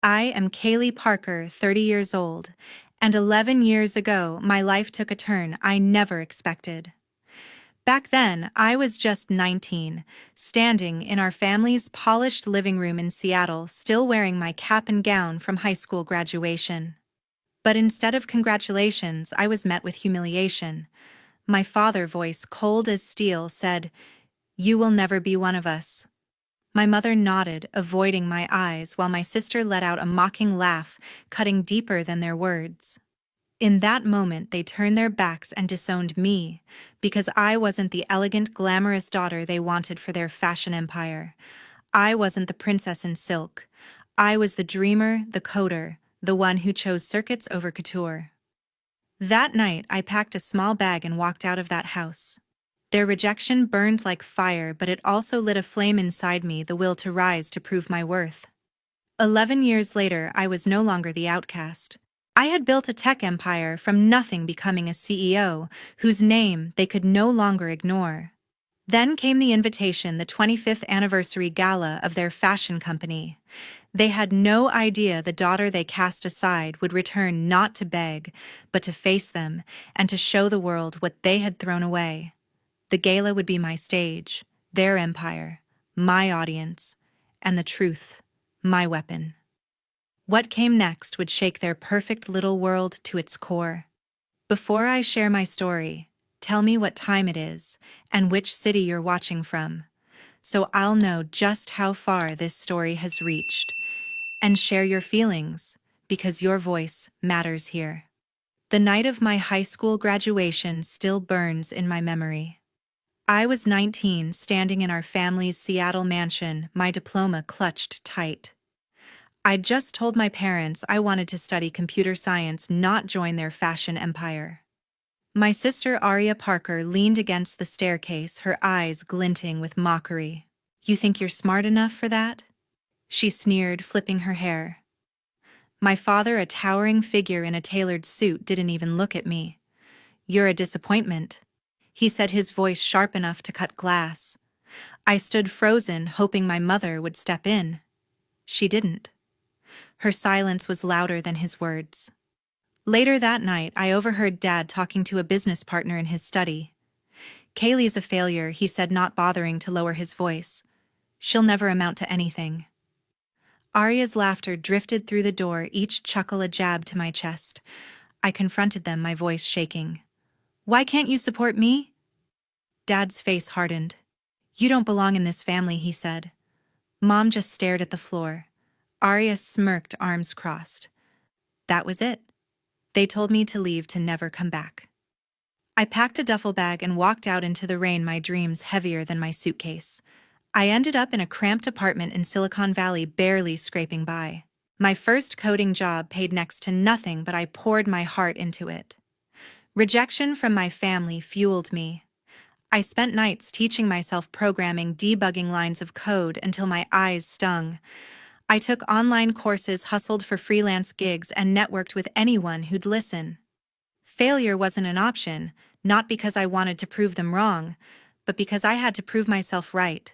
I am Kaylee Parker, 30 years old, and 11 years ago my life took a turn I never expected. Back then, I was just 19, standing in our family's polished living room in Seattle, still wearing my cap and gown from high school graduation. But instead of congratulations, I was met with humiliation. My father's voice, cold as steel, said, "You will never be one of us." My mother nodded, avoiding my eyes, while my sister let out a mocking laugh, cutting deeper than their words. In that moment, they turned their backs and disowned me, because I wasn't the elegant, glamorous daughter they wanted for their fashion empire. I wasn't the princess in silk. I was the dreamer, the coder, the one who chose circuits over couture. That night, I packed a small bag and walked out of that house. Their rejection burned like fire, but it also lit a flame inside me, the will to rise to prove my worth. 11 years later, I was no longer the outcast. I had built a tech empire from nothing, becoming a CEO, whose name they could no longer ignore. Then came the invitation, the 25th anniversary gala of their fashion company. They had no idea the daughter they cast aside would return, not to beg, but to face them and to show the world what they had thrown away. The gala would be my stage, their empire, my audience, and the truth, my weapon. What came next would shake their perfect little world to its core. Before I share my story, tell me what time it is and which city you're watching from, so I'll know just how far this story has reached. And share your feelings, because your voice matters here. The night of my high school graduation still burns in my memory. I was 19, standing in our family's Seattle mansion, my diploma clutched tight. I'd just told my parents I wanted to study computer science, not join their fashion empire. My sister Aria Parker leaned against the staircase, her eyes glinting with mockery. "You think you're smart enough for that?" she sneered, flipping her hair. My father, a towering figure in a tailored suit, didn't even look at me. "You're a disappointment," he said, his voice sharp enough to cut glass. I stood frozen, hoping my mother would step in. She didn't. Her silence was louder than his words. Later that night, I overheard Dad talking to a business partner in his study. "Kaylee's a failure," he said, not bothering to lower his voice. "She'll never amount to anything." Aria's laughter drifted through the door, each chuckle a jab to my chest. I confronted them, my voice shaking. "Why can't you support me?" Dad's face hardened. "You don't belong in this family," he said. Mom just stared at the floor. Aria smirked, arms crossed. That was it. They told me to leave, to never come back. I packed a duffel bag and walked out into the rain, my dreams heavier than my suitcase. I ended up in a cramped apartment in Silicon Valley, barely scraping by. My first coding job paid next to nothing, but I poured my heart into it. Rejection from my family fueled me. I spent nights teaching myself programming, debugging lines of code until my eyes stung. I took online courses, hustled for freelance gigs, and networked with anyone who'd listen. Failure wasn't an option, not because I wanted to prove them wrong, but because I had to prove myself right.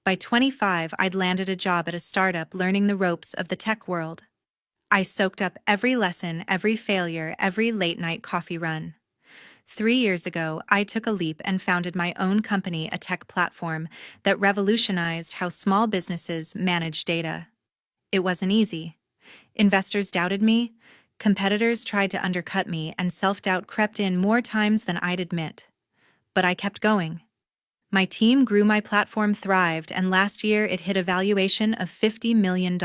By 25, I'd landed a job at a startup, learning the ropes of the tech world. I soaked up every lesson, every failure, every late-night coffee run. 3 years ago, I took a leap and founded my own company, a tech platform that revolutionized how small businesses manage data. It wasn't easy. Investors doubted me, competitors tried to undercut me, and self-doubt crept in more times than I'd admit. But I kept going. My team grew, my platform thrived, and last year it hit a valuation of $50 million.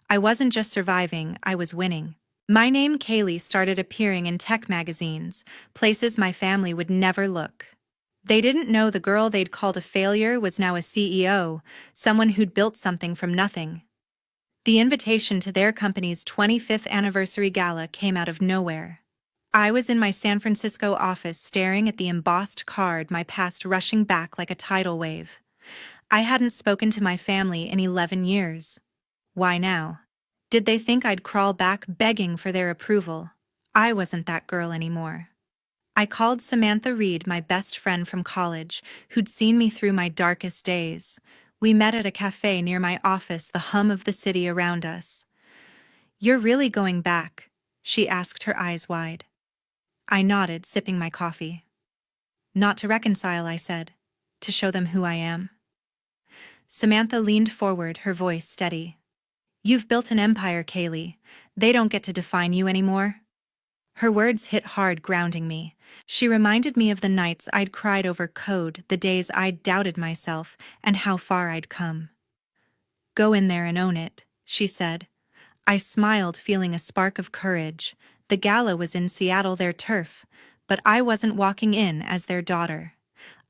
I wasn't just surviving, I was winning. My name, Kaylee, started appearing in tech magazines, places my family would never look. They didn't know the girl they'd called a failure was now a CEO, someone who'd built something from nothing. The invitation to their company's 25th anniversary gala came out of nowhere. I was in my San Francisco office, staring at the embossed card, my past rushing back like a tidal wave. I hadn't spoken to my family in 11 years. Why now? Did they think I'd crawl back, begging for their approval? I wasn't that girl anymore. I called Samantha Reed, my best friend from college, who'd seen me through my darkest days. We met at a cafe near my office, the hum of the city around us. "You're really going back?" she asked, her eyes wide. I nodded, sipping my coffee. "Not to reconcile," I said. "To show them who I am." Samantha leaned forward, her voice steady. "You've built an empire, Kaylee. They don't get to define you anymore." Her words hit hard, grounding me. She reminded me of the nights I'd cried over code, the days I'd doubted myself, and how far I'd come. "Go in there and own it," she said. I smiled, feeling a spark of courage. The gala was in Seattle, their turf, but I wasn't walking in as their daughter.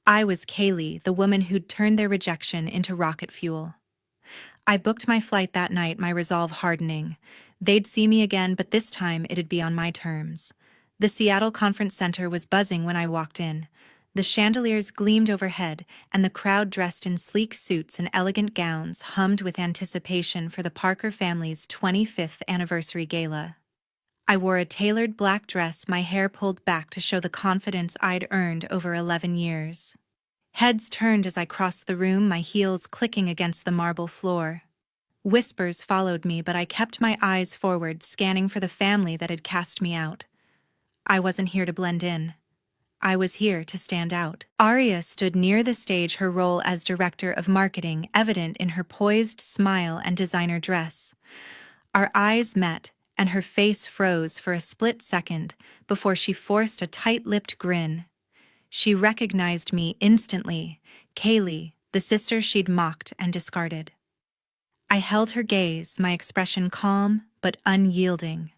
I was Kaylee, the woman who'd turned their rejection into rocket fuel. I booked my flight that night, my resolve hardening. They'd see me again, but this time it'd be on my terms. The Seattle Conference Center was buzzing when I walked in. The chandeliers gleamed overhead, and the crowd dressed in sleek suits and elegant gowns hummed with anticipation for the Parker family's 25th anniversary gala. I wore a tailored black dress, my hair pulled back to show the confidence I'd earned over 11 years. Heads turned as I crossed the room, my heels clicking against the marble floor. Whispers followed me, but I kept my eyes forward, scanning for the family that had cast me out. I wasn't here to blend in. I was here to stand out. Aria stood near the stage, her role as director of marketing evident in her poised smile and designer dress. Our eyes met, and her face froze for a split second before she forced a tight-lipped grin. She recognized me instantly, Kaylee, the sister she'd mocked and discarded. I held her gaze, my expression calm but unyielding.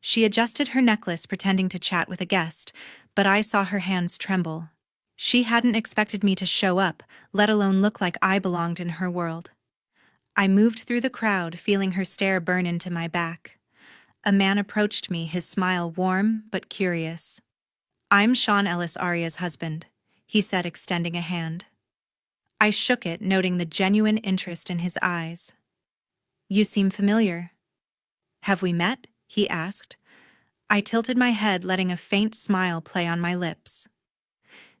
She adjusted her necklace, pretending to chat with a guest, but I saw her hands tremble. She hadn't expected me to show up, let alone look like I belonged in her world. I moved through the crowd, feeling her stare burn into my back. A man approached me, his smile warm but curious. "I'm Sean Ellis, Aria's husband," he said, extending a hand. I shook it, noting the genuine interest in his eyes. "You seem familiar." "Have we met?" he asked. I tilted my head, letting a faint smile play on my lips.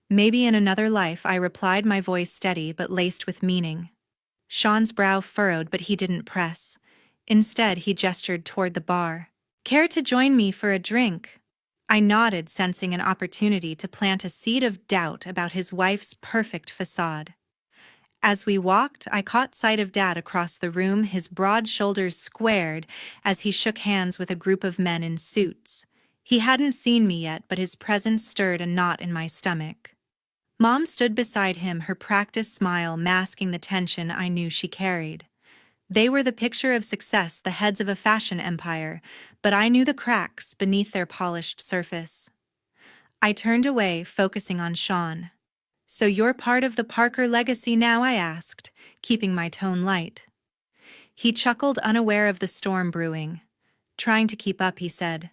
"Maybe in another life," I replied, my voice steady but laced with meaning. Sean's brow furrowed, but he didn't press. Instead, he gestured toward the bar. "Care to join me for a drink?" I nodded, sensing an opportunity to plant a seed of doubt about his wife's perfect facade. As we walked, I caught sight of Dad across the room, his broad shoulders squared as he shook hands with a group of men in suits. He hadn't seen me yet, but his presence stirred a knot in my stomach. Mom stood beside him, her practiced smile masking the tension I knew she carried. They were the picture of success, the heads of a fashion empire, but I knew the cracks beneath their polished surface. I turned away, focusing on Sean. "So you're part of the Parker legacy now?" I asked, keeping my tone light. He chuckled, unaware of the storm brewing. "Trying to keep up," he said.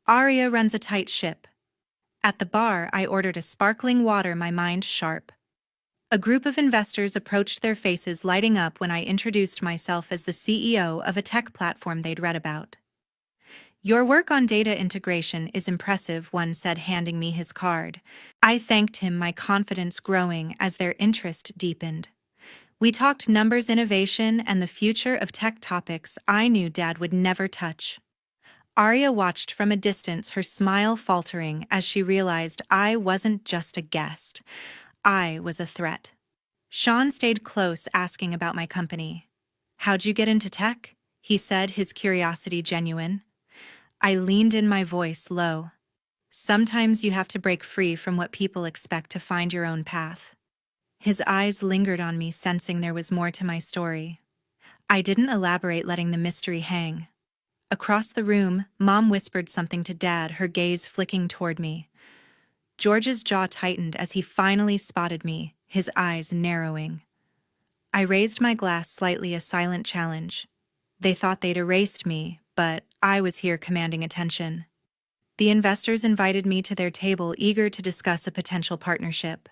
"Aria runs a tight ship." At the bar, I ordered a sparkling water, my mind sharp. A group of investors approached, their faces lighting up when I introduced myself as the CEO of a tech platform they'd read about. "Your work on data integration is impressive," one said, handing me his card. I thanked him, my confidence growing as their interest deepened. We talked numbers, innovation, and the future of tech, topics I knew Dad would never touch. Aria watched from a distance, her smile faltering as she realized I wasn't just a guest. I was a threat. Sean stayed close, asking about my company. "How'd you get into tech?" he said, his curiosity genuine. I leaned in, my voice low. "Sometimes you have to break free from what people expect to find your own path." His eyes lingered on me, sensing there was more to my story. I didn't elaborate, letting the mystery hang. Across the room, Mom whispered something to Dad, her gaze flicking toward me. George's jaw tightened as he finally spotted me, his eyes narrowing. I raised my glass slightly, a silent challenge. They thought they'd erased me, but I was here commanding attention. The investors invited me to their table, eager to discuss a potential partnership.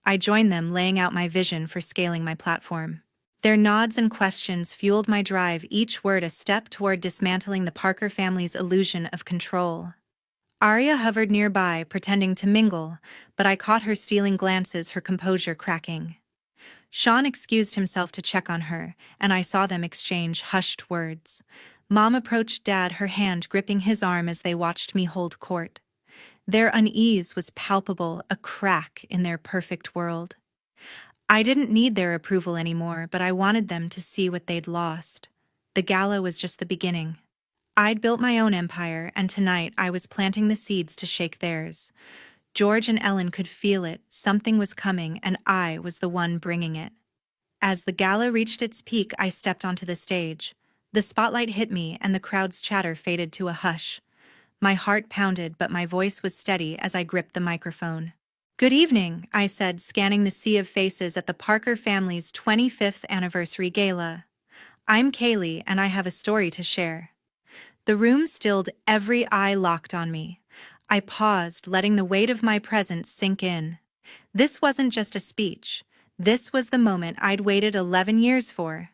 I joined them, laying out my vision for scaling my platform. Their nods and questions fueled my drive, each word a step toward dismantling the Parker family's illusion of control. Aria hovered nearby, pretending to mingle, but I caught her stealing glances, her composure cracking. Sean excused himself to check on her, and I saw them exchange hushed words. Mom approached Dad, her hand gripping his arm as they watched me hold court. Their unease was palpable, a crack in their perfect world. I didn't need their approval anymore, but I wanted them to see what they'd lost. The gala was just the beginning. I'd built my own empire, and tonight I was planting the seeds to shake theirs. George and Ellen could feel it, something was coming, and I was the one bringing it. As the gala reached its peak, I stepped onto the stage. The spotlight hit me, and the crowd's chatter faded to a hush. My heart pounded, but my voice was steady as I gripped the microphone. "Good evening," I said, scanning the sea of faces at the Parker family's 25th anniversary gala. "I'm Kaylee, and I have a story to share." The room stilled, every eye locked on me. I paused, letting the weight of my presence sink in. This wasn't just a speech. This was the moment I'd waited 11 years for.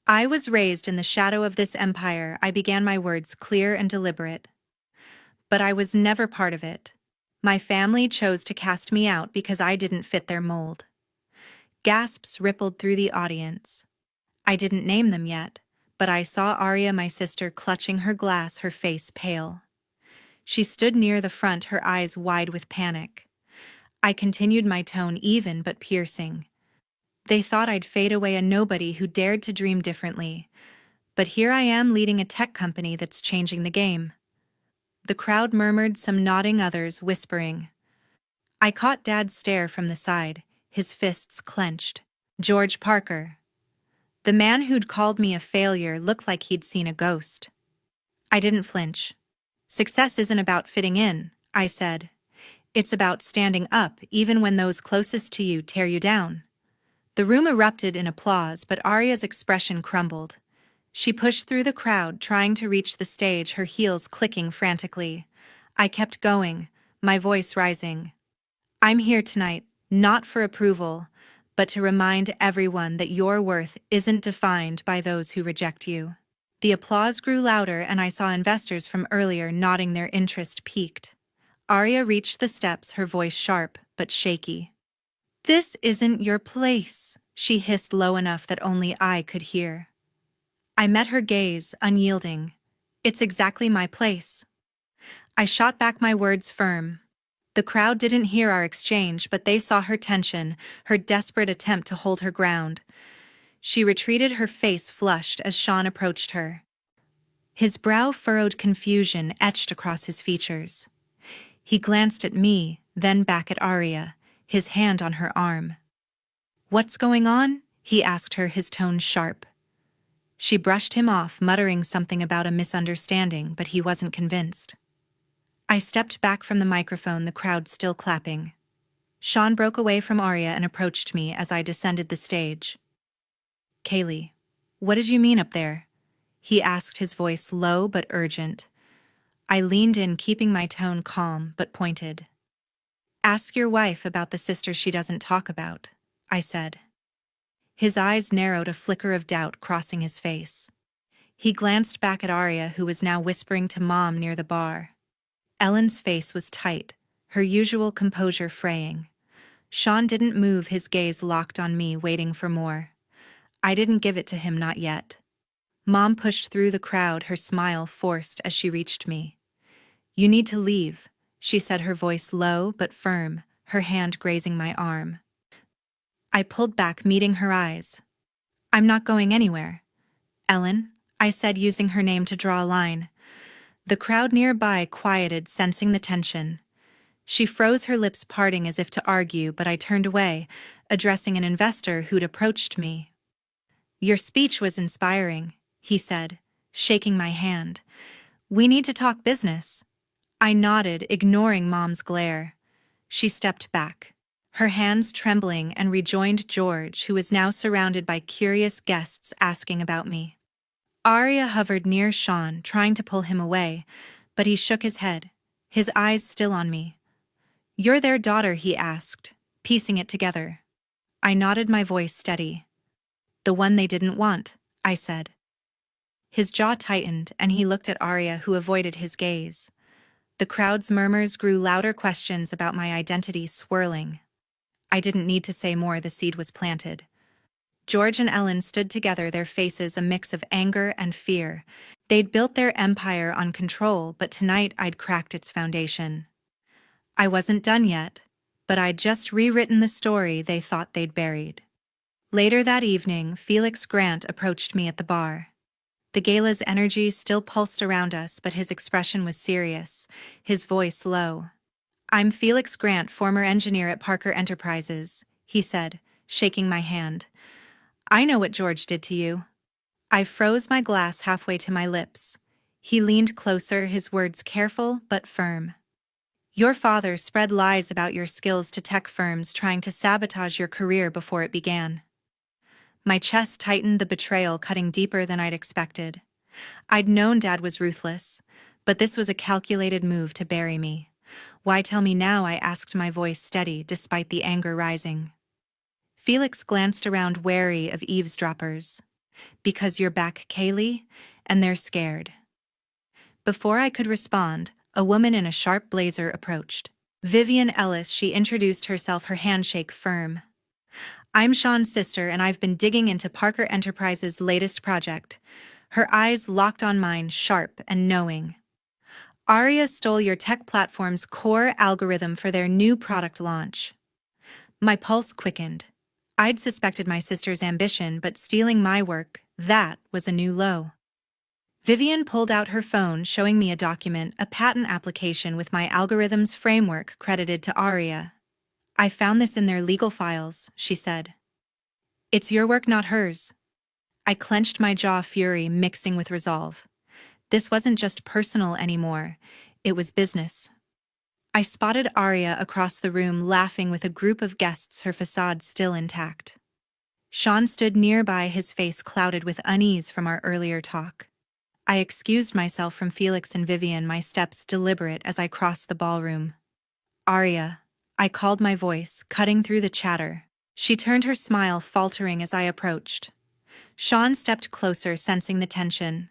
I was raised in the shadow of this empire. I began my words clear and deliberate. But I was never part of it. My family chose to cast me out because I didn't fit their mold. Gasps rippled through the audience. I didn't name them yet, but I saw Aria, my sister, clutching her glass, her face pale. She stood near the front, her eyes wide with panic. I continued, my tone even but piercing. "They thought I'd fade away, a nobody who dared to dream differently. But here I am leading a tech company that's changing the game." The crowd murmured, some nodding, others whispering. I caught Dad's stare from the side, his fists clenched. George Parker. The man who'd called me a failure looked like he'd seen a ghost. I didn't flinch. "Success isn't about fitting in," I said. "It's about standing up even when those closest to you tear you down." The room erupted in applause, but Aria's expression crumbled. She pushed through the crowd, trying to reach the stage, her heels clicking frantically. I kept going, my voice rising. "I'm here tonight, not for approval, but to remind everyone that your worth isn't defined by those who reject you." The applause grew louder, and I saw investors from earlier nodding, their interest piqued. Aria reached the steps, her voice sharp but shaky. "This isn't your place," she hissed low enough that only I could hear. I met her gaze, unyielding. "It's exactly my place." I shot back, my words firm. The crowd didn't hear our exchange, but they saw her tension, her desperate attempt to hold her ground. She retreated, her face flushed as Sean approached her. His brow furrowed, confusion etched across his features. He glanced at me, then back at Aria, his hand on her arm. "What's going on?" he asked her, his tone sharp. She brushed him off, muttering something about a misunderstanding, but he wasn't convinced. I stepped back from the microphone, the crowd still clapping. Sean broke away from Aria and approached me as I descended the stage. "Kaylee, what did you mean up there?" he asked, his voice low but urgent. I leaned in, keeping my tone calm but pointed. "Ask your wife about the sister she doesn't talk about," I said. His eyes narrowed, a flicker of doubt crossing his face. He glanced back at Aria, who was now whispering to Mom near the bar. Ellen's face was tight, her usual composure fraying. Sean didn't move, his gaze locked on me, waiting for more. I didn't give it to him, not yet. Mom pushed through the crowd, her smile forced as she reached me. "You need to leave," she said, her voice low but firm, her hand grazing my arm. I pulled back, meeting her eyes. "I'm not going anywhere." "Ellen," I said, using her name to draw a line. The crowd nearby quieted, sensing the tension. She froze, her lips parting as if to argue, but I turned away, addressing an investor who'd approached me. "Your speech was inspiring," he said, shaking my hand. "We need to talk business." I nodded, ignoring Mom's glare. She stepped back, her hands trembling, and rejoined George, who was now surrounded by curious guests asking about me. Aria hovered near Sean, trying to pull him away, but he shook his head, his eyes still on me. "You're their daughter?" he asked, piecing it together. I nodded, my voice steady. "The one they didn't want," I said. His jaw tightened, and he looked at Aria, who avoided his gaze. The crowd's murmurs grew louder, questions about my identity swirling. I didn't need to say more, the seed was planted. George and Ellen stood together, their faces a mix of anger and fear. They'd built their empire on control, but tonight I'd cracked its foundation. I wasn't done yet, but I'd just rewritten the story they thought they'd buried. Later that evening, Felix Grant approached me at the bar. The gala's energy still pulsed around us, but his expression was serious, his voice low. "I'm Felix Grant, former engineer at Parker Enterprises," he said, shaking my hand. "I know what George did to you." I froze my glass halfway to my lips. He leaned closer, his words careful but firm. "Your father spread lies about your skills to tech firms, trying to sabotage your career before it began." My chest tightened, the betrayal cutting deeper than I'd expected. I'd known Dad was ruthless, but this was a calculated move to bury me. "Why tell me now?" I asked, my voice steady despite the anger rising. Felix glanced around, wary of eavesdroppers. "Because you're back, Kaylee, and they're scared." Before I could respond, a woman in a sharp blazer approached. Vivian Ellis, she introduced herself, her handshake firm. "I'm Sean's sister, and I've been digging into Parker Enterprises' latest project." Her eyes locked on mine, sharp and knowing. "Aria stole your tech platform's core algorithm for their new product launch." My pulse quickened. I'd suspected my sister's ambition, but stealing my work, that was a new low. Vivian pulled out her phone, showing me a document, a patent application with my algorithm's framework credited to Aria. "I found this in their legal files," she said. "It's your work, not hers." I clenched my jaw, fury mixing with resolve. This wasn't just personal anymore, it was business. I spotted Aria across the room, laughing with a group of guests, her facade still intact. Sean stood nearby, his face clouded with unease from our earlier talk. I excused myself from Felix and Vivian, my steps deliberate as I crossed the ballroom. "Aria," I called, my voice cutting through the chatter. She turned, her smile faltering as I approached. Sean stepped closer, sensing the tension.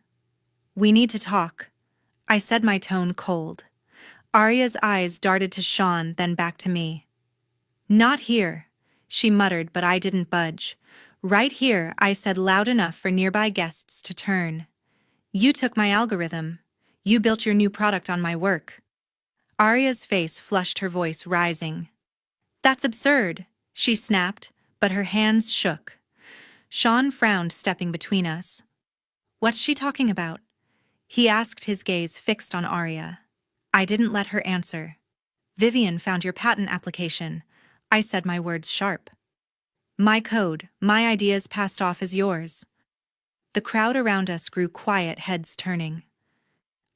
"We need to talk," I said, my tone cold. Aria's eyes darted to Sean, then back to me. "Not here," she muttered, but I didn't budge. "Right here," I said, loud enough for nearby guests to turn. "You took my algorithm. You built your new product on my work." Aria's face flushed, her voice rising. "That's absurd," she snapped, but her hands shook. Sean frowned, stepping between us. "What's she talking about?" he asked, his gaze fixed on Aria. I didn't let her answer. "Vivian found your patent application," I said, my words sharp. "My code, my ideas passed off as yours." The crowd around us grew quiet, heads turning.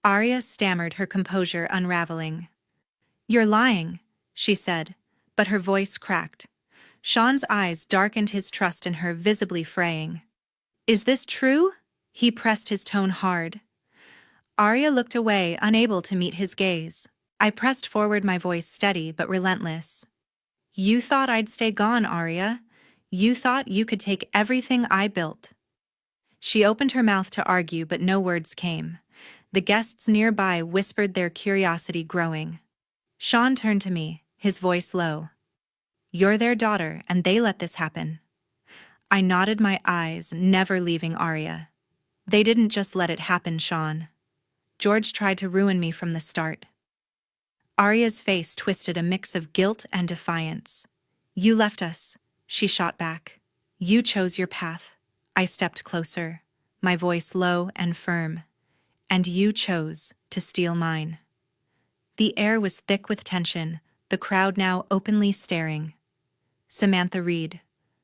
Aria stammered, her composure unraveling. "You're lying," she said, but her voice cracked. Sean's eyes darkened, his trust in her visibly fraying. "Is this true?" He pressed, his tone hard. Aria looked away, unable to meet his gaze. I pressed forward, my voice steady but relentless. "You thought I'd stay gone, Aria. You thought you could take everything I built." She opened her mouth to argue, but no words came. The guests nearby whispered, their curiosity growing. Sean turned to me, his voice low. "You're their daughter, and they let this happen." I nodded, my eyes never leaving Aria. "They didn't just let it happen, Sean. George tried to ruin me from the start." Aria's face twisted, a mix of guilt and defiance. "You left us," she shot back. "You chose your path." I stepped closer, my voice low and firm. "And you chose to steal mine." The air was thick with tension, the crowd now openly staring. Samantha Reed,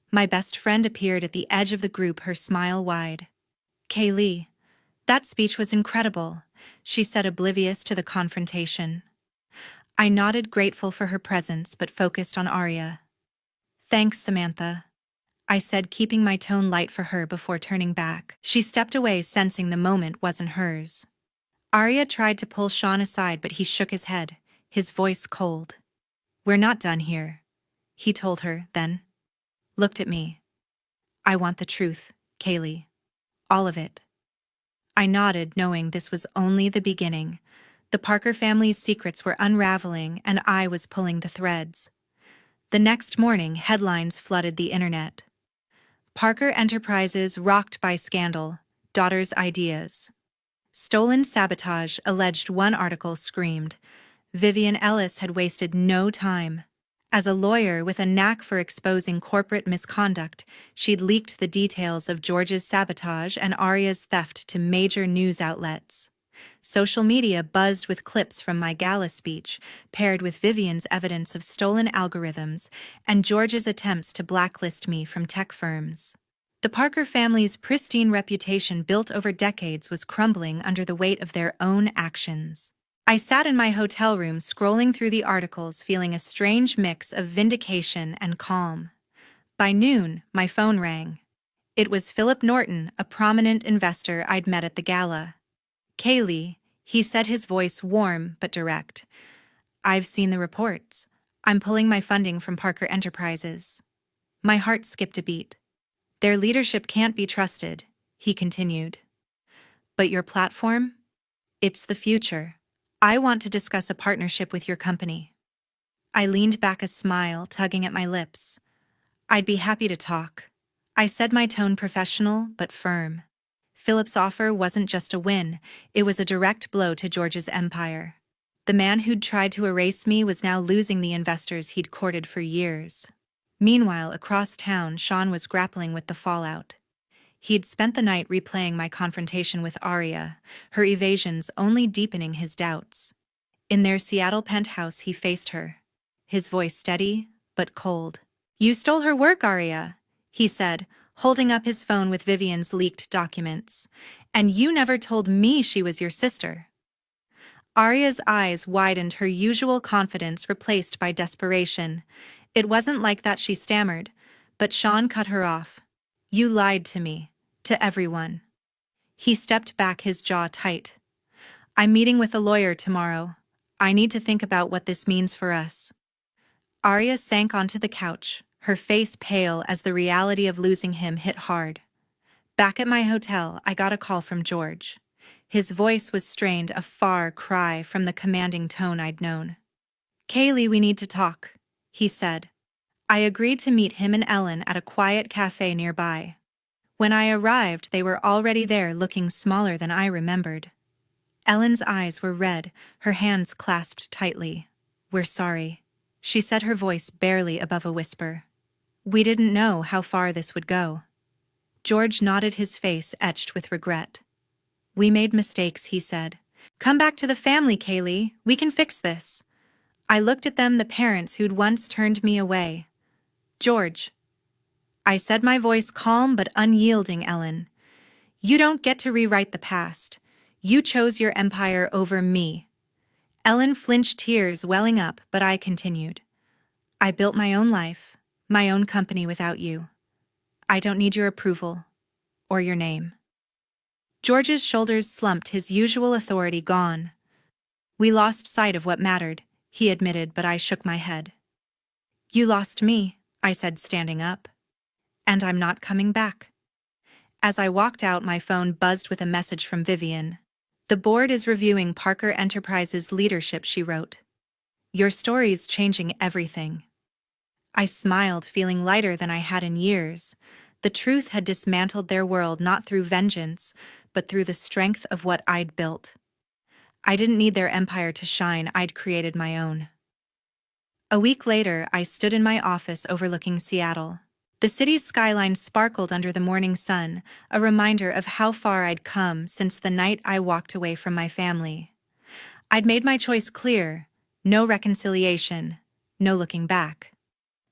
my best friend, appeared at the edge of the group, her smile wide. "Kaylee, that speech was incredible," she said, oblivious to the confrontation. I nodded, grateful for her presence, but focused on Aria. "Thanks, Samantha," I said, keeping my tone light for her before turning back. She stepped away, sensing the moment wasn't hers. Aria tried to pull Sean aside, but he shook his head, his voice cold. "We're not done here," he told her, then looked at me. "I want the truth, Kaylee. All of it." I nodded, knowing this was only the beginning. The Parker family's secrets were unraveling, and I was pulling the threads. The next morning, headlines flooded the internet. Parker Enterprises rocked by scandal, daughter's ideas. Stolen sabotage, alleged, one article screamed. Vivian Ellis had wasted no time. As a lawyer with a knack for exposing corporate misconduct, she'd leaked the details of George's sabotage and Aria's theft to major news outlets. Social media buzzed with clips from my gala speech, paired with Vivian's evidence of stolen algorithms and George's attempts to blacklist me from tech firms. The Parker family's pristine reputation built over decades was crumbling under the weight of their own actions. I sat in my hotel room scrolling through the articles, feeling a strange mix of vindication and calm. By noon, my phone rang. It was Philip Norton, a prominent investor I'd met at the gala. "Kaylee," he said, his voice warm but direct. "I've seen the reports. I'm pulling my funding from Parker Enterprises." My heart skipped a beat. "Their leadership can't be trusted," he continued. "But your platform? It's the future. I want to discuss a partnership with your company." I leaned back, a smile tugging at my lips. "I'd be happy to talk." I said, my tone professional but firm. Philip's offer wasn't just a win, it was a direct blow to George's empire. The man who'd tried to erase me was now losing the investors he'd courted for years. Meanwhile, across town, Sean was grappling with the fallout. He'd spent the night replaying my confrontation with Aria, her evasions only deepening his doubts. In their Seattle penthouse, he faced her, his voice steady but cold. "You stole her work, Aria," he said, holding up his phone with Vivian's leaked documents. "And you never told me she was your sister." Aria's eyes widened, her usual confidence replaced by desperation. "It wasn't like that," she stammered, but Sean cut her off. "You lied to me, to everyone." He stepped back, his jaw tight. "I'm meeting with a lawyer tomorrow. I need to think about what this means for us." Aria sank onto the couch, her face pale as the reality of losing him hit hard. Back at my hotel, I got a call from George. His voice was strained, a far cry from the commanding tone I'd known. "Kaylee, we need to talk," he said. I agreed to meet him and Ellen at a quiet cafe nearby. When I arrived, they were already there, looking smaller than I remembered. Ellen's eyes were red, her hands clasped tightly. "We're sorry," she said, her voice barely above a whisper. "We didn't know how far this would go." George nodded, his face etched with regret. "We made mistakes," he said. "Come back to the family, Kaylee. We can fix this." I looked at them, the parents who'd once turned me away. "George," I said, my voice calm but unyielding, "Ellen, you don't get to rewrite the past. You chose your empire over me." Ellen flinched, tears welling up, but I continued. "I built my own life, my own company without you. I don't need your approval, or your name." George's shoulders slumped, his usual authority gone. "We lost sight of what mattered," he admitted, but I shook my head. "You lost me," I said, standing up. "And I'm not coming back." As I walked out, my phone buzzed with a message from Vivian. "The board is reviewing Parker Enterprises' leadership," she wrote. "Your story's changing everything." I smiled, feeling lighter than I had in years. The truth had dismantled their world, not through vengeance, but through the strength of what I'd built. I didn't need their empire to shine, I'd created my own. A week later, I stood in my office overlooking Seattle. The city's skyline sparkled under the morning sun, a reminder of how far I'd come since the night I walked away from my family. I'd made my choice clear: no reconciliation, no looking back.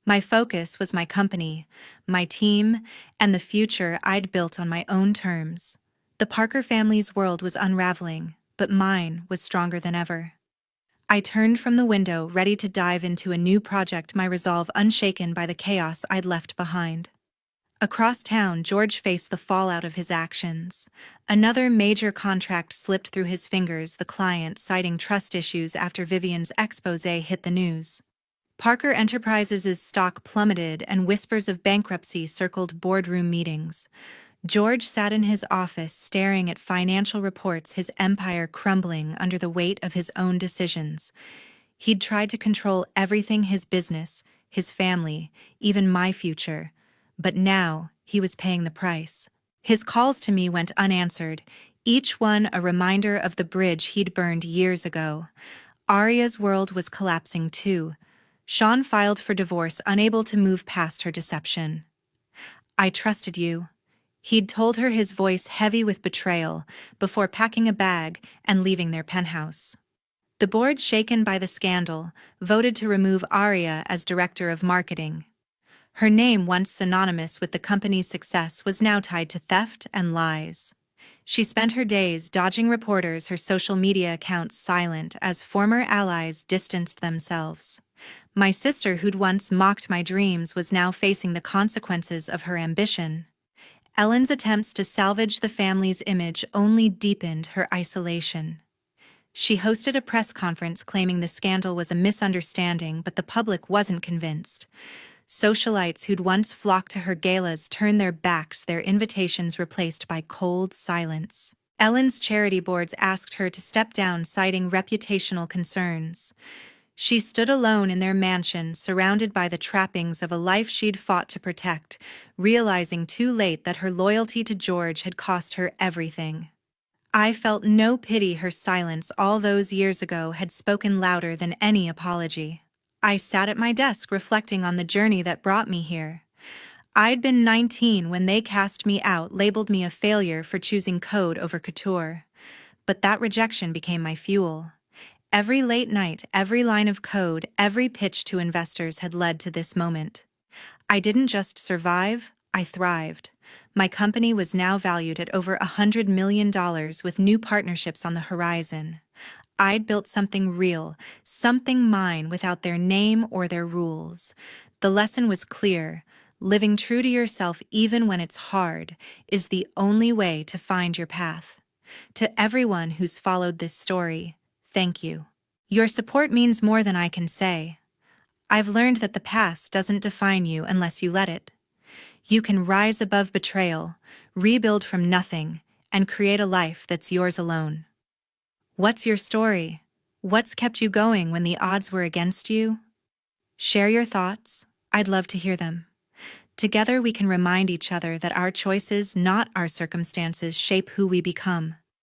My focus was my company, my team, and the future I'd built on my own terms. The Parker family's world was unraveling, but mine was stronger than ever. I turned from the window, ready to dive into a new project, my resolve unshaken by the chaos I'd left behind. Across town, George faced the fallout of his actions. Another major contract slipped through his fingers, the client citing trust issues after Vivian's exposé hit the news. Parker Enterprises' stock plummeted and whispers of bankruptcy circled boardroom meetings. George sat in his office staring at financial reports, his empire crumbling under the weight of his own decisions. He'd tried to control everything: his business, his family, even my future. But now, he was paying the price. His calls to me went unanswered, each one a reminder of the bridge he'd burned years ago. Aria's world was collapsing too. Sean filed for divorce, unable to move past her deception. "I trusted you," he'd told her, his voice heavy with betrayal, before packing a bag and leaving their penthouse. The board, shaken by the scandal, voted to remove Aria as director of marketing. Her name, once synonymous with the company's success, was now tied to theft and lies. She spent her days dodging reporters, her social media accounts silent as former allies distanced themselves. My sister, who'd once mocked my dreams, was now facing the consequences of her ambition. Ellen's attempts to salvage the family's image only deepened her isolation. She hosted a press conference claiming the scandal was a misunderstanding, but the public wasn't convinced. Socialites who'd once flocked to her galas turned their backs, their invitations replaced by cold silence. Ellen's charity boards asked her to step down, citing reputational concerns. She stood alone in their mansion, surrounded by the trappings of a life she'd fought to protect, realizing too late that her loyalty to George had cost her everything. I felt no pity. Her silence all those years ago had spoken louder than any apology. I sat at my desk reflecting on the journey that brought me here. I'd been 19 when they cast me out, labeled me a failure for choosing code over couture. But that rejection became my fuel. Every late night, every line of code, every pitch to investors had led to this moment. I didn't just survive, I thrived. My company was now valued at over $100 million, with new partnerships on the horizon. I'd built something real, something mine, without their name or their rules. The lesson was clear: living true to yourself, even when it's hard, is the only way to find your path. To everyone who's followed this story, thank you. Your support means more than I can say. I've learned that the past doesn't define you unless you let it. You can rise above betrayal, rebuild from nothing, and create a life that's yours alone. What's your story? What's kept you going when the odds were against you? Share your thoughts. I'd love to hear them. Together we can remind each other that our choices, not our circumstances, shape who we become.